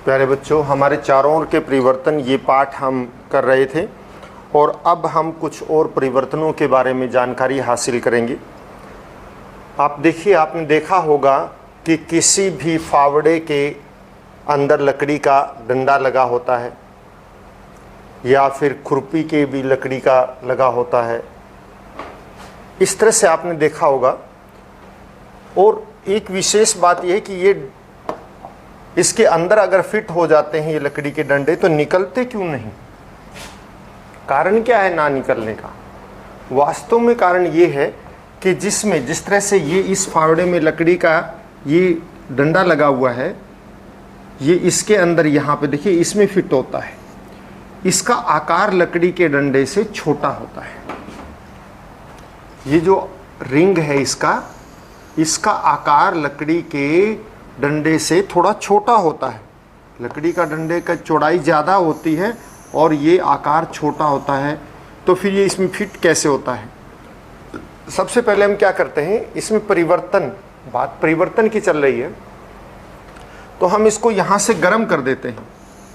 प्यारे बच्चों, हमारे चारों ओर के परिवर्तन ये पाठ हम कर रहे थे और अब हम कुछ और परिवर्तनों के बारे में जानकारी हासिल करेंगे। आप देखिए, आपने देखा होगा कि किसी भी फावड़े के अंदर लकड़ी का डंडा लगा होता है या फिर खुरपी के भी लकड़ी का लगा होता है। इस तरह से आपने देखा होगा। और एक विशेष बात यह है कि ये इसके अंदर अगर फिट हो जाते हैं ये लकड़ी के डंडे तो निकलते क्यों नहीं? कारण क्या है ना निकलने का? वास्तव में कारण ये है कि जिस तरह से ये इस फावड़े में लकड़ी का ये डंडा लगा हुआ है, ये इसके अंदर यहाँ पे देखिए इसमें फिट होता है। इसका आकार लकड़ी के डंडे से छोटा होता है। ये जो रिंग है इसका आकार लकड़ी के डंडे से थोड़ा छोटा होता है। लकड़ी का डंडे का चौड़ाई ज़्यादा होती है और ये आकार छोटा होता है। तो फिर ये इसमें फिट कैसे होता है? सबसे पहले हम क्या करते हैं, इसमें बात परिवर्तन की चल रही है तो हम इसको यहाँ से गर्म कर देते हैं।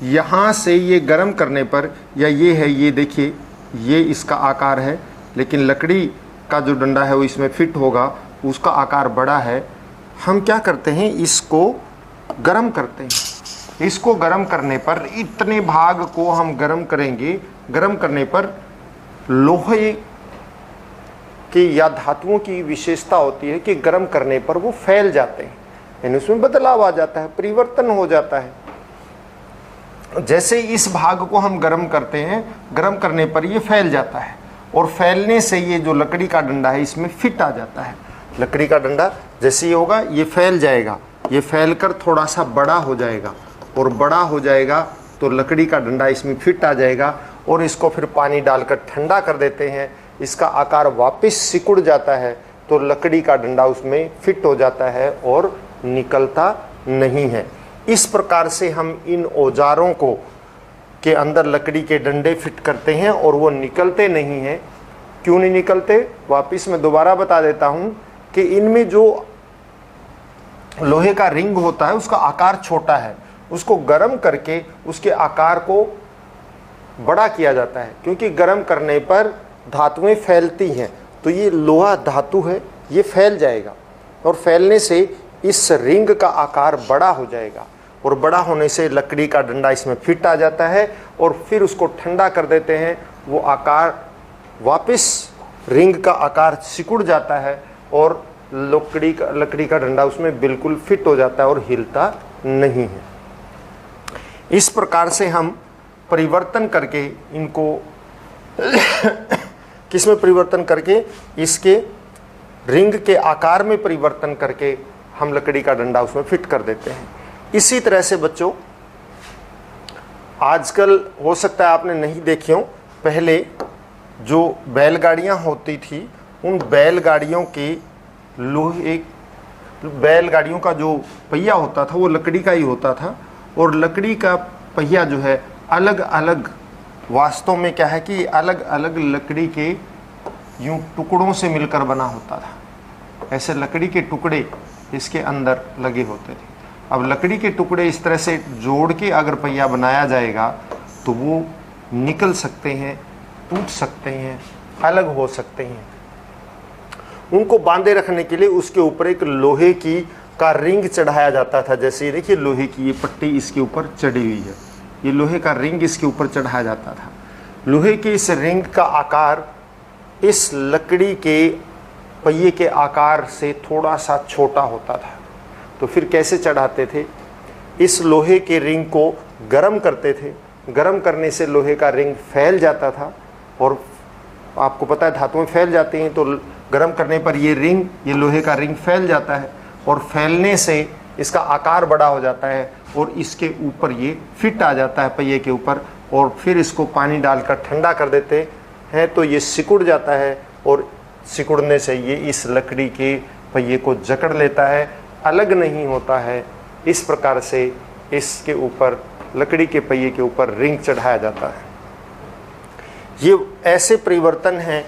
यहाँ से ये गर्म करने पर, या ये है, ये देखिए ये इसका आकार है लेकिन लकड़ी का जो डंडा है वो इसमें फिट होगा, उसका आकार बड़ा है। हम क्या करते हैं, इसको गर्म करते हैं। इसको गर्म करने पर इतने भाग को हम गर्म करेंगे। गर्म करने पर लोहे की या धातुओं की विशेषता होती है कि गर्म करने पर वो फैल जाते हैं, यानी उसमें बदलाव आ जाता है, परिवर्तन हो जाता है। जैसे इस भाग को हम गर्म करते हैं, गर्म करने पर ये फैल जाता है और फैलने से ये जो लकड़ी का डंडा है इसमें फिट आ जाता है। लकड़ी का डंडा जैसे ये होगा ये फैल जाएगा, ये फैल कर थोड़ा सा बड़ा हो जाएगा और बड़ा हो जाएगा तो लकड़ी का डंडा इसमें फिट आ जाएगा। और इसको फिर पानी डालकर ठंडा कर देते हैं, इसका आकार वापस सिकुड़ जाता है तो लकड़ी का डंडा उसमें फिट हो जाता है और निकलता नहीं है। इस प्रकार से हम इन औजारों को के अंदर लकड़ी के डंडे फिट करते हैं और वो निकलते नहीं हैं। क्यों नहीं निकलते? वापस मैं दोबारा बता देता हूं कि इनमें जो लोहे का रिंग होता है उसका आकार छोटा है, उसको गर्म करके उसके आकार को बड़ा किया जाता है, क्योंकि गर्म करने पर धातुएं फैलती हैं। तो ये लोहा धातु है, ये फैल जाएगा और फैलने से इस रिंग का आकार बड़ा हो जाएगा और बड़ा होने से लकड़ी का डंडा इसमें फिट आ जाता है और फिर उसको ठंडा कर देते हैं। वो आकार वापस रिंग का आकार सिकुड़ जाता है और लकड़ी का डंडा उसमें बिल्कुल फिट हो जाता है और हिलता नहीं है। इस प्रकार से हम परिवर्तन करके इनको किसमें परिवर्तन करके, इसके रिंग के आकार में परिवर्तन करके हम लकड़ी का डंडा उसमें फिट कर देते हैं। इसी तरह से बच्चों, आजकल हो सकता है आपने नहीं देखी हो, पहले जो बैलगाड़ियां होती थी उन बैलगाड़ियों का जो पहिया होता था वो लकड़ी का ही होता था और लकड़ी का पहिया जो है अलग अलग, वास्तव में क्या है कि अलग अलग लकड़ी के यूं टुकड़ों से मिलकर बना होता था। ऐसे लकड़ी के टुकड़े इसके अंदर लगे होते थे। अब लकड़ी के टुकड़े इस तरह से जोड़ के अगर पहिया बनाया जाएगा तो वो निकल सकते हैं, टूट सकते हैं, अलग हो सकते हैं। उनको बांधे रखने के लिए उसके ऊपर एक लोहे का रिंग चढ़ाया जाता था। जैसे ये देखिए लोहे की ये पट्टी इसके ऊपर चढ़ी हुई है, ये लोहे का रिंग इसके ऊपर चढ़ाया जाता था। लोहे के इस रिंग का आकार इस लकड़ी के पहिए के आकार से थोड़ा सा छोटा होता था। तो फिर कैसे चढ़ाते थे? इस लोहे के रिंग को गर्म करते थे। गर्म करने से लोहे का रिंग फैल जाता था और आपको पता है धातुएं फैल जाती हैं, तो गर्म करने पर ये लोहे का रिंग फैल जाता है और फैलने से इसका आकार बड़ा हो जाता है और इसके ऊपर ये फिट आ जाता है पहिए के ऊपर। और फिर इसको पानी डालकर ठंडा कर देते हैं तो ये सिकुड़ जाता है और सिकुड़ने से ये इस लकड़ी के पहिए को जकड़ लेता है, अलग नहीं होता है। इस प्रकार से इसके ऊपर, लकड़ी के पहिए के ऊपर रिंग चढ़ाया जाता है। ये ऐसे परिवर्तन हैं,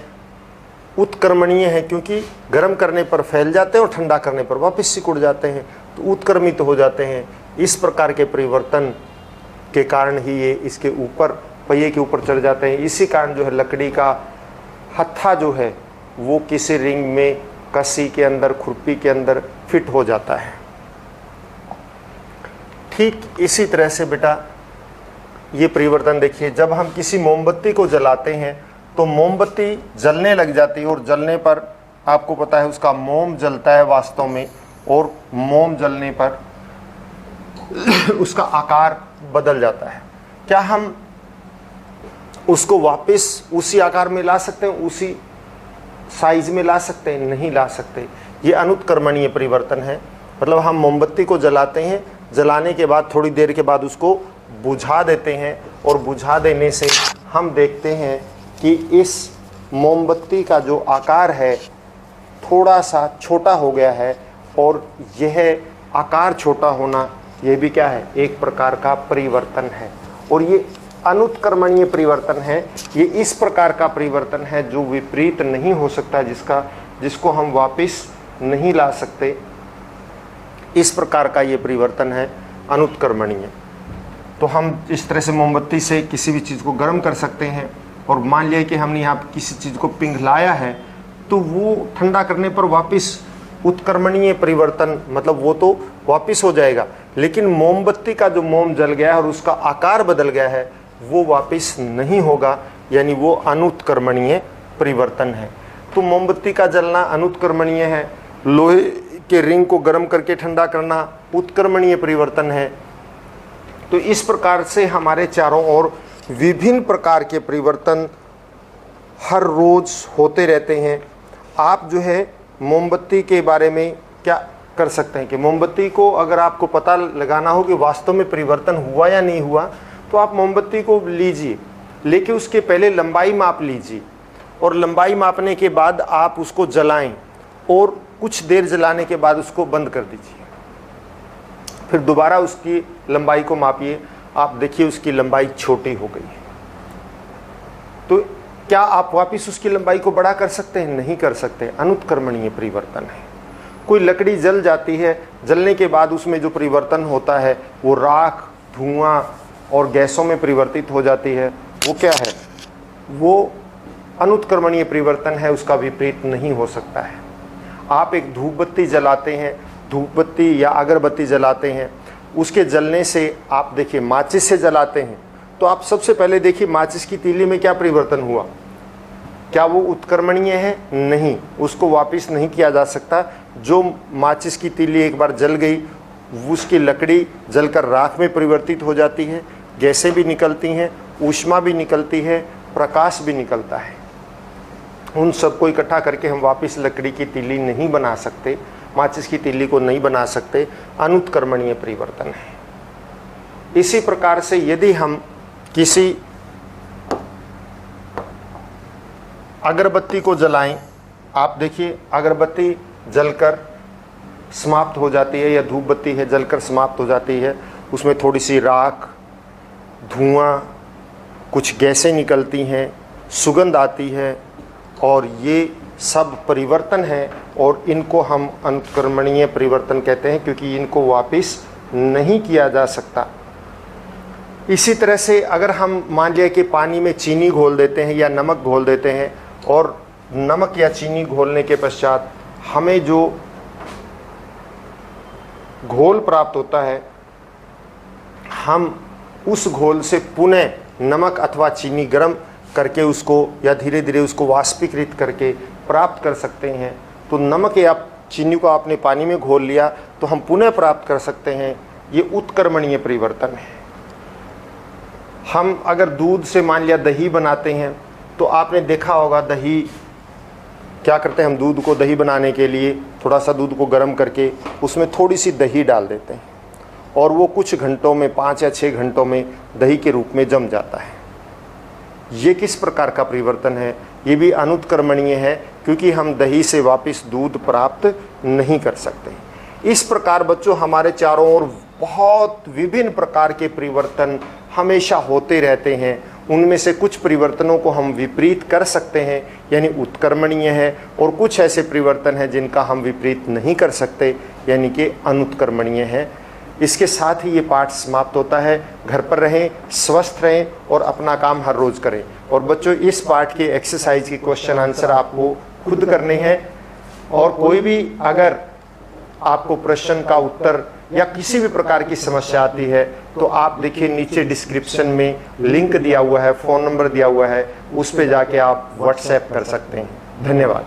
उत्क्रमणीय है, क्योंकि गर्म करने पर फैल जाते हैं और ठंडा करने पर वापस सिकुड़ जाते हैं, तो उत्क्रमित हो जाते हैं। इस प्रकार के परिवर्तन के कारण ही ये इसके ऊपर, पहिए के ऊपर चढ़ जाते हैं। इसी कारण जो है लकड़ी का हत्था जो है वो किसी रिंग में, कसी के अंदर, खुरपी के अंदर फिट हो जाता है। ठीक इसी तरह से बेटा ये परिवर्तन देखिए, जब हम किसी मोमबत्ती को जलाते हैं तो मोमबत्ती जलने लग जाती है और जलने पर आपको पता है उसका मोम जलता है वास्तव में, और मोम जलने पर उसका आकार बदल जाता है। क्या हम उसको वापस उसी आकार में ला सकते हैं, उसी साइज में ला सकते हैं? नहीं ला सकते। ये अनुत्क्रमणीय परिवर्तन है। मतलब हम मोमबत्ती को जलाते हैं, जलाने के बाद थोड़ी देर के बाद उसको बुझा देते हैं, और बुझा देने से हम देखते हैं कि इस मोमबत्ती का जो आकार है थोड़ा सा छोटा हो गया है, और यह आकार छोटा होना ये भी क्या है, एक प्रकार का परिवर्तन है। और ये अनुत्क्रमणीय परिवर्तन है। ये इस प्रकार का परिवर्तन है जो विपरीत नहीं हो सकता, जिसको हम वापस नहीं ला सकते। इस प्रकार का ये परिवर्तन है अनुत्क्रमणीय। तो हम इस तरह से मोमबत्ती से किसी भी चीज़ को गर्म कर सकते हैं, और मान लिया कि हमने यहाँ किसी चीज़ को पिघलाया है तो वो ठंडा करने पर वापस उत्क्रमणीय परिवर्तन, मतलब वो तो वापस हो जाएगा, लेकिन मोमबत्ती का जो मोम जल गया है और उसका आकार बदल गया है वो वापस नहीं होगा, यानी वो अनुत्क्रमणीय परिवर्तन है। तो मोमबत्ती का जलना अनुत्क्रमणीय है, लोहे के रिंग को गर्म करके ठंडा करना उत्क्रमणीय परिवर्तन है। तो इस प्रकार से हमारे चारों ओर विभिन्न प्रकार के परिवर्तन हर रोज होते रहते हैं। आप जो है मोमबत्ती के बारे में क्या कर सकते हैं कि मोमबत्ती को अगर आपको पता लगाना हो कि वास्तव में परिवर्तन हुआ या नहीं हुआ, तो आप मोमबत्ती को लीजिए, लेके उसके पहले लंबाई माप लीजिए, और लंबाई मापने के बाद आप उसको जलाएं, और कुछ देर जलाने के बाद उसको बंद कर दीजिए। फिर दोबारा उसकी लंबाई को मापिए, आप देखिए उसकी लंबाई छोटी हो गई है। तो क्या आप वापस उसकी लंबाई को बड़ा कर सकते हैं? नहीं कर सकते। अनुत्क्रमणीय परिवर्तन है। कोई लकड़ी जल जाती है, जलने के बाद उसमें जो परिवर्तन होता है वो राख, धुआं और गैसों में परिवर्तित हो जाती है, वो क्या है? वो अनुत्क्रमणीय परिवर्तन है, उसका विपरीत नहीं हो सकता है। आप एक धूप बत्ती जलाते हैं, धूप बत्ती या अगरबत्ती जलाते हैं, उसके जलने से आप देखिए माचिस से जलाते हैं, तो आप सबसे पहले देखिए माचिस की तीली में क्या परिवर्तन हुआ? क्या वो उत्क्रमणीय है? नहीं, उसको वापस नहीं किया जा सकता। जो माचिस की तीली एक बार जल गई, उसकी लकड़ी जलकर राख में परिवर्तित हो जाती है, गैसें भी निकलती हैं, ऊष्मा भी निकलती है, प्रकाश भी निकलता है। उन सबको इकट्ठा करके हम वापस लकड़ी की तीली नहीं बना सकते, माचिस की तीली को नहीं बना सकते। अनुत्क्रमणीय परिवर्तन है। इसी प्रकार से यदि हम किसी अगरबत्ती को जलाएं, आप देखिए अगरबत्ती जलकर समाप्त हो जाती है, या धूप बत्ती है जलकर समाप्त हो जाती है, उसमें थोड़ी सी राख, धुआं, कुछ गैसें निकलती हैं, सुगंध आती है, और ये सब परिवर्तन है, और इनको हम अनुत्क्रमणीय परिवर्तन कहते हैं, क्योंकि इनको वापस नहीं किया जा सकता। इसी तरह से अगर हम मान लिया कि पानी में चीनी घोल देते हैं या नमक घोल देते हैं, और नमक या चीनी घोलने के पश्चात हमें जो घोल प्राप्त होता है, हम उस घोल से पुनः नमक अथवा चीनी गर्म करके उसको, या धीरे धीरे उसको वाष्पीकृत करके प्राप्त कर सकते हैं। तो नमक या चीनी को आपने पानी में घोल लिया तो हम पुनः प्राप्त कर सकते हैं। ये उत्क्रमणीय परिवर्तन है। हम अगर दूध से मान लिया दही बनाते हैं, तो आपने देखा होगा दही क्या करते हैं, हम दूध को दही बनाने के लिए थोड़ा सा दूध को गर्म करके उसमें थोड़ी सी दही डाल देते हैं, और वो कुछ घंटों में, 5 या 6 घंटों में दही के रूप में जम जाता है। ये किस प्रकार का परिवर्तन है? ये भी अनुत्क्रमणीय है, क्योंकि हम दही से वापस दूध प्राप्त नहीं कर सकते। इस प्रकार बच्चों हमारे चारों ओर बहुत विभिन्न प्रकार के परिवर्तन हमेशा होते रहते हैं। उनमें से कुछ परिवर्तनों को हम विपरीत कर सकते हैं, यानी उत्क्रमणीय है, और कुछ ऐसे परिवर्तन हैं जिनका हम विपरीत नहीं कर सकते, यानी कि अनुत्क्रमणीय है। इसके साथ ही ये पाठ समाप्त होता है। घर पर रहें, स्वस्थ रहें और अपना काम हर रोज़ करें। और बच्चों, इस पाठ के एक्सरसाइज के क्वेश्चन आंसर आपको खुद करने हैं। और कोई भी अगर आपको प्रश्न का उत्तर या किसी भी प्रकार की समस्या आती है तो आप देखिए नीचे डिस्क्रिप्शन में लिंक दिया हुआ है, फ़ोन नंबर दिया हुआ है, उस पे जाके आप व्हाट्सएप कर सकते हैं। धन्यवाद।